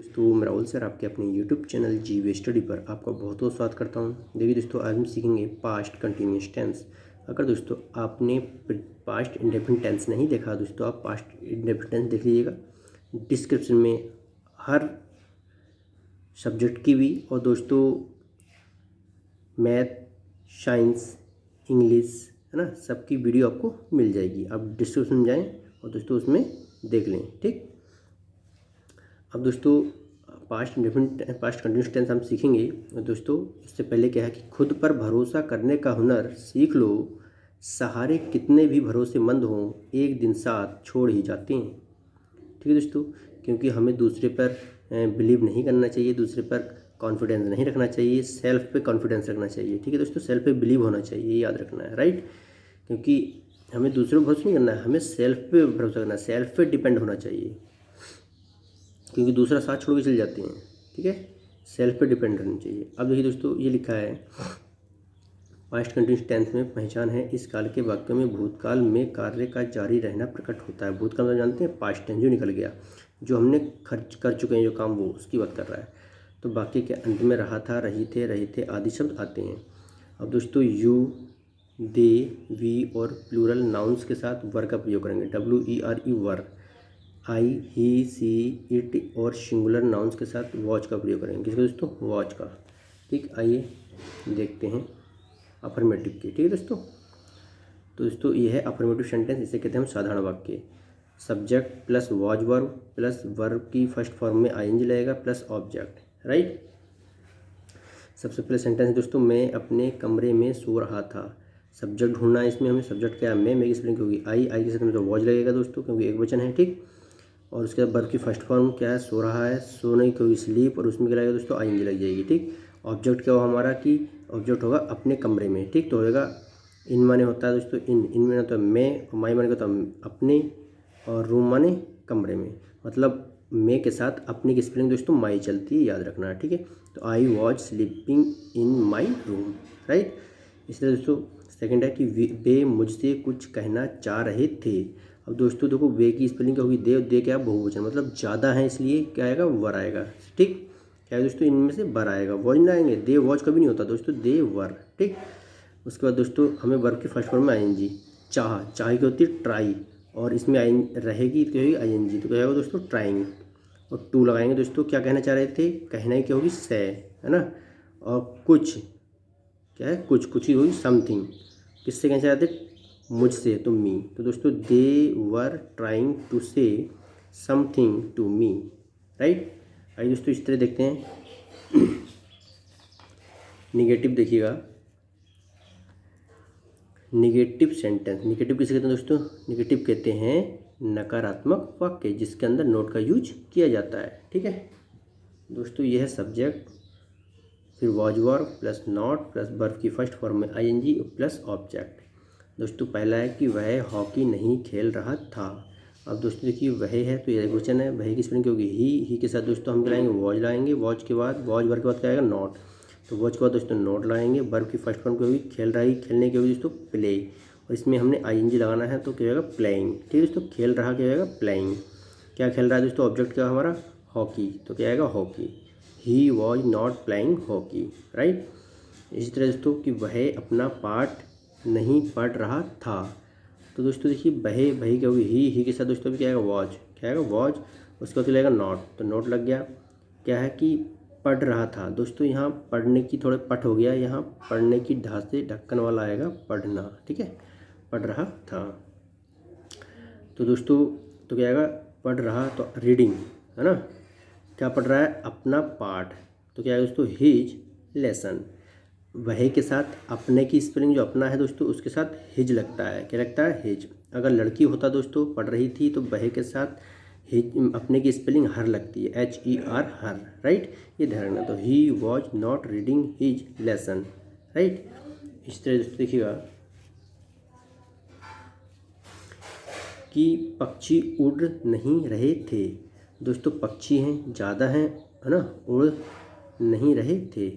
दोस्तों मैं राहुल सर आपके अपने यूट्यूब चैनल जीवे स्टडी पर आपका बहुत बहुत स्वागत करता हूं। देखिए दोस्तों, आज हम सीखेंगे पास्ट कंटिन्यूस टेंस। अगर दोस्तों आपने पास्ट इंडेफिनिट टेंस नहीं देखा दोस्तों, आप पास्ट इंडेफिनिट टेंस देख लीजिएगा। डिस्क्रिप्शन में हर सब्जेक्ट की भी और दोस्तों मैथ, साइंस, इंग्लिश है ना, सबकी वीडियो आपको मिल जाएगी। आप डिस्क्रिप्शन में जाएँ और दोस्तों उसमें देख लें। ठीक, अब दोस्तों past indefinite past continuous tense हम सीखेंगे। दोस्तों इससे पहले क्या है कि खुद पर भरोसा करने का हुनर सीख लो, सहारे कितने भी भरोसेमंद हों एक दिन साथ छोड़ ही जाते हैं। ठीक है दोस्तों, क्योंकि हमें दूसरे पर बिलीव नहीं करना चाहिए, दूसरे पर कॉन्फिडेंस नहीं रखना चाहिए, सेल्फ पे कॉन्फिडेंस रखना चाहिए। ठीक है दोस्तों, सेल्फ पे बिलीव होना चाहिए, ये याद रखना है, राइट। क्योंकि हमें दूसरों पर भरोसा नहीं करना है, हमें सेल्फ पे भरोसा करना है, सेल्फ पे डिपेंड होना चाहिए, क्योंकि दूसरा साथ छोड़ के चले जाते हैं। ठीक है, सेल्फ पे डिपेंड रहना चाहिए। अब देखिए दोस्तों, ये लिखा है पास्ट कंटिन्यूस टेंस में पहचान है, इस काल के वाक्यों में भूतकाल में कार्य का जारी रहना प्रकट होता है। भूतकाल में जानते हैं पास्ट टेंस जो निकल गया, जो हमने खर्च कर चुके हैं जो काम, वो उसकी बात कर रहा है। तो बाकी के अंत में रहा था, रही थे आदि शब्द आते हैं। अब दोस्तों यू, दे, वी और प्लूरल नाउन्स के साथ वर का प्रयोग करेंगे, WERE वर। आई, ही, सी, इट और सिंगुलर नाउन्स के साथ वॉच का प्रयोग करेंगे। किसका दोस्तों? वॉच का। ठीक, आइए देखते हैं अफर्मेटिव की। ठीक है दोस्तों, तो दोस्तों ये है अफर्मेटिव सेंटेंस, इसे कहते हैं हम साधारण वाक्य। Subject plus watch verb plus verb की फर्स्ट फॉर्म में ING लगेगा प्लस ऑब्जेक्ट, राइट। सबसे पहले सेंटेंस है दोस्तों, मैं अपने कमरे में सो रहा था। सब्जेक्ट ढूंढना है, इसमें हमें सब्जेक्ट क्या है, मैं की स्पेलिंग होगी आई के साथ में तो वॉच लगेगा दोस्तों, क्योंकि एक वचन है। ठीक, और उसके बाद वर्ब की फर्स्ट फॉर्म क्या है, सो रहा है, सोने की होगी स्लीप, और उसमें क्या लगेगा दोस्तों, ING लग जाएगी। ठीक, ऑब्जेक्ट क्या होगा हमारा कि ऑब्जेक्ट होगा अपने कमरे में। ठीक, तो होगा इन माने होता है दोस्तों, इन माने होता है मैं, और माई माने होता है अपने, और रूम माने कमरे में। मतलब मैं के साथ अपने की स्पेलिंग दोस्तों माई चलती है, याद रखना है। ठीक है, तो I was sleeping in my room, right. इस तरह दोस्तों सेकंड है कि वे मुझसे कुछ कहना चाह रहे थे। अब दोस्तों देखो, वे की स्पेलिंग क्या होगी, दे क्या बहुवचन, मतलब ज़्यादा है, इसलिए क्या आएगा, वर आएगा। ठीक, क्या है दोस्तों, इनमें से वर आएगा, वॉज ना आएंगे, दे वॉज कभी नहीं होता दोस्तों, दे वर। ठीक, उसके बाद दोस्तों हमें वर्ब की फर्स्ट फॉर्म में ING। चाह की होती है ट्राई, और इसमें आई रहेगी तो होगी ING, तो क्या होगा दोस्तों, ट्राइंग। और टू लगाएंगे दोस्तों, क्या कहना चाह रहे थे, कहना ही क्या होगी, से, है ना। और कुछ क्या है, कुछ ही होगी समथिंग, किससे कहना चाह रहे थे, मुझसे, तो मी। तो दोस्तों they were trying to say something to me, right. आइए दोस्तों इस तरह देखते हैं निगेटिव। देखिएगा, निगेटिव सेंटेंस, निगेटिव किसे कहते हैं दोस्तों, निगेटिव कहते हैं नकारात्मक वाक्य जिसके अंदर नोट का यूज किया जाता है। ठीक है दोस्तों, यह है सब्जेक्ट, फिर was verb plus not plus verb की फर्स्ट फॉर्म में ING प्लस ऑब्जेक्ट। दोस्तों पहला है कि वह हॉकी नहीं खेल रहा था। अब दोस्तों देखिए, वह है तो ये क्वेश्चन है, वह की स्पेलिंग क्या होगी, ही के साथ दोस्तों हम क्या लाएंगे, वॉज लाएंगे, वॉच के बाद वॉज वर्ब के बाद क्या आएगा, नॉट। तो वॉच के बाद दोस्तों नोट लाएंगे, वर्ब की फर्स्ट फॉर्म क्या होगी, खेल रही, खेलने की होगी दोस्तों प्ले, और इसमें हमने ING लगाना है, तो क्या होगा, प्लेइंग। ठीक है दोस्तों, खेल रहा क्या होगा, प्लेइंग। क्या खेल रहा है दोस्तों, ऑब्जेक्ट क्या हमारा, हॉकी, तो क्या आएगा, hockey. He was not playing hockey, right. इसी तरह दोस्तों कि वह अपना पाठ नहीं पढ़ रहा था। तो दोस्तों देखिए, वही क्या होगी, ही के साथ दोस्तों भी क्या आएगा, वॉज, क्या आएगा, वॉज। उसके बाद लगेगा नॉट, तो नोट लग गया। क्या है कि पढ़ रहा था दोस्तों, यहाँ पढ़ने की थोड़े पट हो गया, यहाँ पढ़ने की ढा से ढक्कन वाला आएगा, पढ़ना। ठीक है, पढ़ रहा था। तो दोस्तों तो क्या आएगा, पढ़ रहा, तो रीडिंग, है ना। क्या पढ़ रहा है, अपना पाठ, तो क्या है दोस्तों, हिज लेसन। वह के साथ अपने की स्पेलिंग जो अपना है दोस्तों, उसके साथ हिज लगता है, क्या लगता है, हिज। अगर लड़की होता दोस्तों, पढ़ रही थी, तो वह के साथ हिज, अपने की स्पेलिंग हर लगती है, HER हर, राइट। ये ध्यान रखना। तो he was not reading his lesson, right. इस तरह दोस्तों देखिएगा कि पक्षी उड़ नहीं रहे थे। दोस्तों पक्षी हैं, ज़्यादा हैं, है ना, उड़ नहीं रहे थे,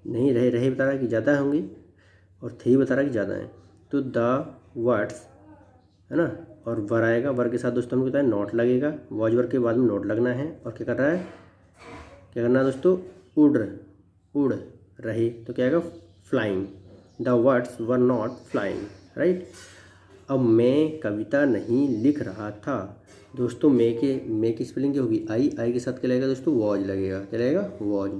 नहीं रहे बता रहा है कि ज़्यादा होंगे, और थे बता रहा है कि ज़्यादा हैं। तो द वर्ड्स, है ना, और वर आएगा, वर के साथ दोस्तों हमने बताया नोट लगेगा, वॉज वर्ड के बाद में नोट लगना है, और क्या कर रहा है, क्या करना है दोस्तों, उड़ रहे तो क्या आएगा, flying. The words were not flying, right. अब मैं कविता नहीं लिख रहा था। दोस्तों मे की स्पेलिंग क्या होगी, आई के साथ क्या लगेगा दोस्तों, वॉज लगेगा। क्या लगेगा,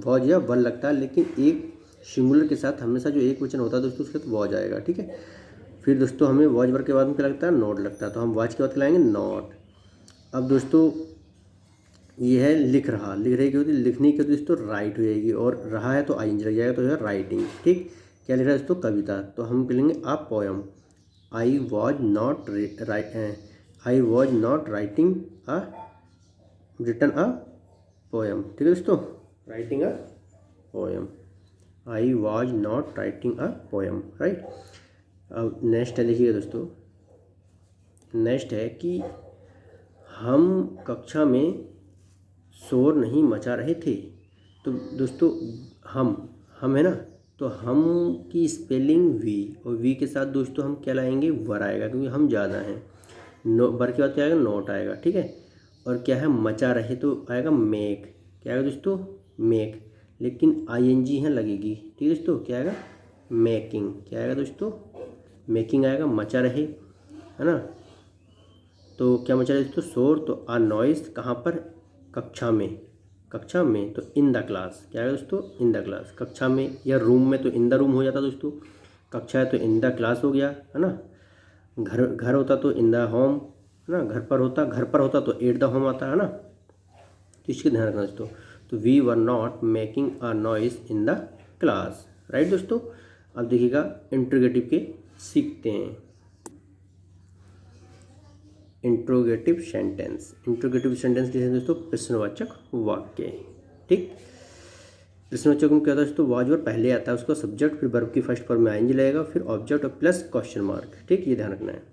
वॉज या वन लगता है, लेकिन एक सिंगुलर के साथ हमेशा जो एक वचन होता है दोस्तों उसके साथ वॉज आएगा, ठीक है। फिर दोस्तों हमें वॉज वर्ड के बाद में क्या लगता है, नॉट लगता है, तो हम वॉज के बाद क्या लाएंगे, नॉट। अब दोस्तों ये है लिख रहा, लिख रही की होती है, लिखने की होती है दोस्तों राइट हो जाएगी, और रहा है तो आई लग जाएगा, तो है राइटिंग, ठीक। क्या लिख रहा है दोस्तों, कविता, तो हम कहेंगे a poem. I was not writing a written a poem, ठीक है दोस्तों, writing a poem. I was not writing a poem, right. अब नेक्स्ट है, देखिएगा दोस्तों, नेक्स्ट है कि हम कक्षा में शोर नहीं मचा रहे थे। तो दोस्तों हम है ना, तो हम की स्पेलिंग वी, और वी के साथ दोस्तों हम क्या लाएंगे, वर आएगा, क्योंकि हम ज़्यादा हैं। नो वर के बाद क्या आएगा, नोट आएगा, ठीक है। और क्या है, मचा रहे तो आएगा मेक। क्या आएगा दोस्तों, मेक, लेकिन आईएनजी यहाँ लगेगी, ठीक है दोस्तों, क्या आएगा, मेकिंग। क्या आएगा दोस्तों, मेकिंग आएगा। मचा रहे है ना, तो क्या मचा रहे दोस्तों, शोर, तो आ नॉइस कहाँ पर, कक्षा में, तो इन द क्लास। क्या है दोस्तों, इन द क्लास, कक्षा में, या रूम में तो इन द रूम हो जाता दोस्तों, कक्षा है तो इन द क्लास हो गया, है ना। घर होता तो इन द होम, है ना। घर पर होता तो एट द होम आता है ना। तो इसके ध्यान रखना दोस्तों। तो we were not making a noise in the class, right दोस्तों। अब देखिएगा इंट्रोगेटिव के सीखते हैं। इंट्रोगेटिव सेंटेंस कैसे हैं दोस्तों, प्रश्नवाचक वाक्य, ठीक। प्रश्नवाचक में क्या होता है दोस्तों, वॉज वर्ब पहले आता है, उसका सब्जेक्ट, फिर वर्ब की फर्स्ट फॉर्म में आएंगे लगेगा, फिर ऑब्जेक्ट और प्लस क्वेश्चन मार्क, ठीक, ये ध्यान रखना है।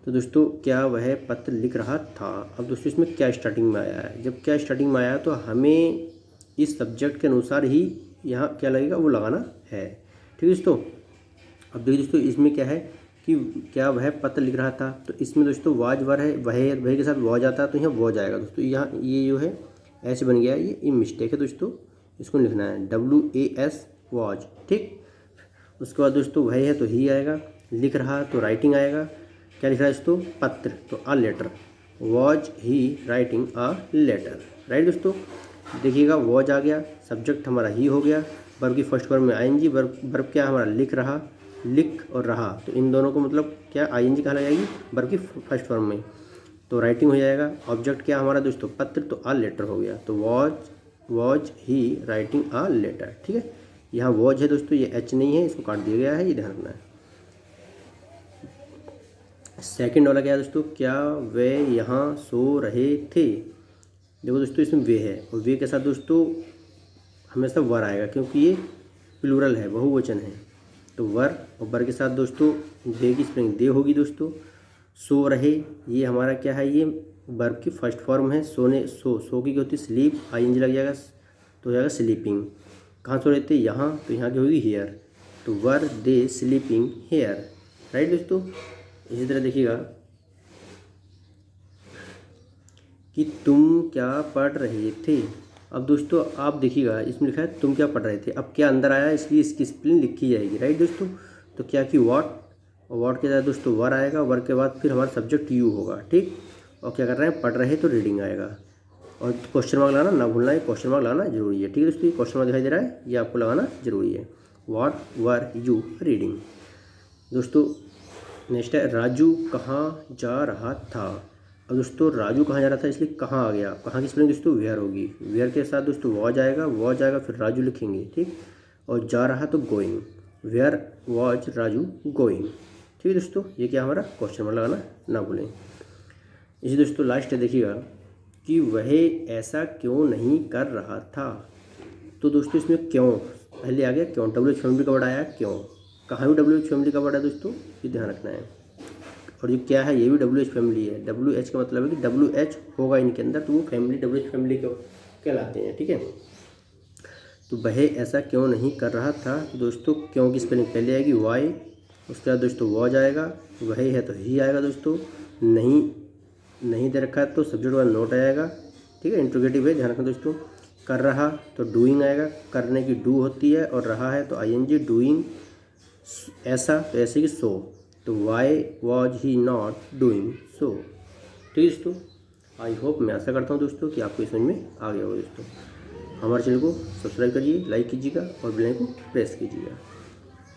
तो दोस्तों क्या वह पत्र लिख रहा था। अब दोस्तों इसमें क्या स्टार्टिंग में आया है, जब क्या स्टार्टिंग में आया तो हमें इस सब्जेक्ट के अनुसार ही यहाँ क्या लगेगा वो लगाना है, ठीक है दोस्तों। अब देखिए दोस्तों इसमें क्या है कि क्या वह पत्र लिख रहा था, तो इसमें दोस्तों वाज वर है, वह के साथ वॉज आता है, तो यहाँ वॉज आएगा दोस्तों। यहाँ ये जो है ऐसे बन गया है, ये मिस्टेक है दोस्तों, इसको लिखना है WAS वॉज, ठीक। उसके बाद दोस्तों वह है तो ही आएगा, लिख रहा तो राइटिंग आएगा। क्या लिख रहा है दोस्तों, पत्र, तो a letter, was he writing a letter, right दोस्तों। देखिएगा वॉज आ गया, सब्जेक्ट हमारा ही हो गया, वर्ब की फर्स्ट फॉर्म में आईएनजी, वर्ब क्या हमारा लिख रहा, लिख और रहा, तो इन दोनों को मतलब क्या आईएनजी कहाँ लगाएगी, वर्ब की फर्स्ट फॉर्म में, तो राइटिंग हो जाएगा। ऑब्जेक्ट क्या हमारा दोस्तों, पत्र, तो अ लेटर हो गया, तो was he writing a letter, ठीक है। यहाँ वॉज है दोस्तों, ये एच नहीं है, इसको काट दिया गया है, ये ध्यान रखना है। सेकंड वाला क्या है दोस्तों, क्या वे यहाँ सो रहे थे। देखो दोस्तों इसमें वे है, और वे के साथ दोस्तों हमेशा वर आएगा, क्योंकि ये प्लूरल है, बहुवचन है, तो वर, और वर के साथ दोस्तों वे की स्पेलिंग दे होगी दोस्तों। सो रहे, ये हमारा क्या है, ये वर्ब की फर्स्ट फॉर्म है, सोने, सो की होती है स्लीप, आईएनजी लग जाएगा, तो हो जाएगा स्लीपिंग। कहाँ सो रहे थे, यहाँ, तो यहाँ की होगी हेयर, तो वर दे स्लीपिंग हेयर, राइट दोस्तों। इसी तरह देखिएगा कि तुम क्या पढ़ रहे थे। अब दोस्तों आप देखिएगा इसमें लिखा है तुम क्या पढ़ रहे थे, अब क्या अंदर आया, इसलिए इसकी स्पेलिंग लिखी जाएगी, राइट दोस्तों। तो क्या कि वॉट, और वॉट के साथ दोस्तों वर आएगा, वर के बाद फिर हमारा सब्जेक्ट यू होगा, ठीक। और क्या कर रहे हैं, पढ़ रहे, तो रीडिंग आएगा, और क्वेश्चन मार्क लगाना ना भूलना, ये क्वेश्चन मार्क लगाना जरूरी है, ठीक है दोस्तों। ये क्वेश्चन मार्क दिखाई दे रहा है, ये आपको लगाना जरूरी है। What were you reading. दोस्तों नेक्स्ट है राजू कहाँ जा रहा था। अब दोस्तों राजू कहाँ जा रहा था, इसलिए कहाँ आ गया, कहाँ की स्पेलिंग दोस्तों वेयर होगी, वेयर के साथ दोस्तों वॉज आएगा, फिर राजू लिखेंगे, ठीक। और जा रहा तो going, where was Raju going, ठीक है दोस्तों। ये क्या हमारा क्वेश्चन मार्क लगाना ना भूलें। इसी दोस्तों लास्ट है, देखिएगा कि वह ऐसा क्यों नहीं कर रहा था। तो दोस्तों इसमें क्यों पहले आ गया, क्यों WH फैमिली का वर्ड आया, क्यों, कहाँ भी WH फैमिली का वर्ड है दोस्तों, ये ध्यान रखना है। और ये क्या है, ये भी WH फैमिली है, WH का मतलब है कि WH होगा इनके अंदर, तो वो फैमिली WH फैमिली को कहलाते हैं, ठीक है। तो वह ऐसा क्यों नहीं कर रहा था, दोस्तों क्यों की स्पेलिंग पहले आएगी वाई, उसके बाद दोस्तों वॉज आएगा, वही है तो ही आएगा दोस्तों, नहीं दे रखा है तो सब्जेक्ट वाला नोट आएगा, ठीक है। इंट्रोगेटिव है, ध्यान रखना दोस्तों। कर रहा तो डूइंग आएगा, करने की डू होती है, और रहा है तो आईएनजी, डूइंग ऐसा तो ऐसे कि सो, तो why was he not doing so. ठीक है दोस्तों, आई होप, मैं आशा करता हूँ दोस्तों कि आपको समझ में आ गया होगा। दोस्तों हमारे चैनल को सब्सक्राइब करिए, लाइक कीजिएगा और बेल आइकन को प्रेस कीजिएगा।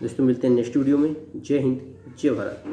दोस्तों मिलते हैं नेक्स्ट वीडियो में। जय हिंद, जय भारत।